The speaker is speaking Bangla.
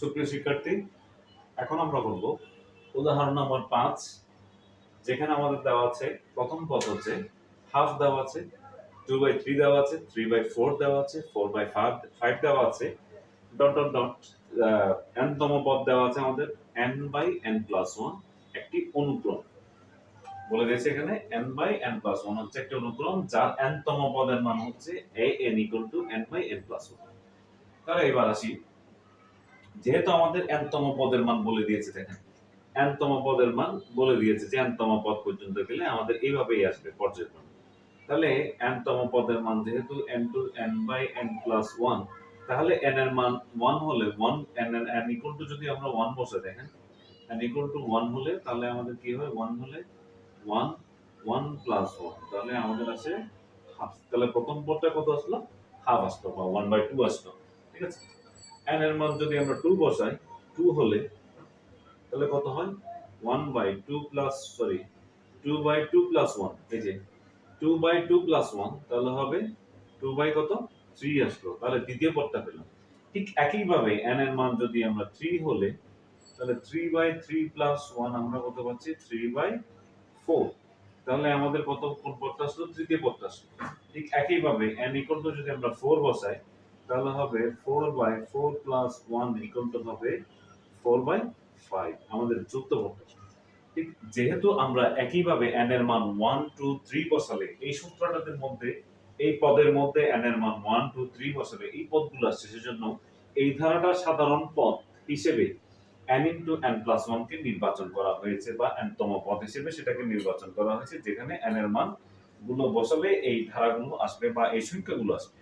সুপ্রিয় শিক্ষার্থী, এখন আমরা বলবো উদাহরণ নম্বর 5, যেখানে আমাদের দেওয়া আছে প্রথম পদ হচ্ছে হাফ দেওয়া আছে, 2/3 দেওয়া আছে, 3/4 দেওয়া আছে, 4/5 দেওয়া আছে, ডট ডট ডট n তম পদ দেওয়া আছে আমাদের n/n+1 একটি অনুক্রম বলে দিয়েছে এখানে n/n+1 হচ্ছে একটি অনুক্রম যার n তম পদের মান হচ্ছে an = n/n+1। তাহলে এবার আসি, যেহেতু আমাদের n তম পদের মান বলে দিয়েছে, দেখেন n তম পদের মান বলে দিয়েছে যে n তম পদ পর্যন্ত গেলে আমাদের এইভাবেই আসবে পর্যায়ক্রমে। তাহলে n তম পদের মান যেহেতু n/n+1, তাহলে n এর মান 1 হলে 1 n যদি আমরা 1 বসে, দেখেন n = 1 হলে তাহলে আমাদের কি হয়, 1 হলে 1 1 + 1, তাহলে আমাদের আসে হাফ। তাহলে প্রথম পদটা কত আসলো, হাফ আসলো বা 1/2 আসলো। ঠিক আছে, n এর মান যদি আমরা 2 বসাই, 2 হলে তাহলে কত হয়, 2/2 + 1, এই যে 2/2 + 1, তাহলে হবে 2/3 আসলো। তাহলে দ্বিতীয় পদটা পেলাম। ঠিক একই ভাবে n এর মান যদি আমরা 3 হলে, তাহলে 3/3 + 1 আমরা কত পাচ্ছি, 3/4। তাহলে আমাদের কত কোন পদটা আসলো, তৃতীয় পদটা আসলো। ঠিক একই ভাবে n = যদি আমরা 4 বসাই, তাহলে হবে 4/4 + 1 = হবে 4/5, আমাদের চতুর্থ পদটা। ঠিক যেহেতু আমরা একইভাবে n এর মান 1 2 3 বসালে এই সূত্রটার মধ্যে, এই পদের মধ্যে n এর মান 1 2 3 বসালে এই পদগুলো আসছে, সেজন্য এই ধারাটা সাধারণ পদ হিসেবে n × n+1 কে নির্বাচন করা হয়েছে, বা n তম পদ হিসেবে সেটাকে নির্বাচন করা হয়েছে, যেখানে n এর মান গুলো বসালে এই ধারাগুলো আসবে বা এই সংখ্যাগুলো আসবে।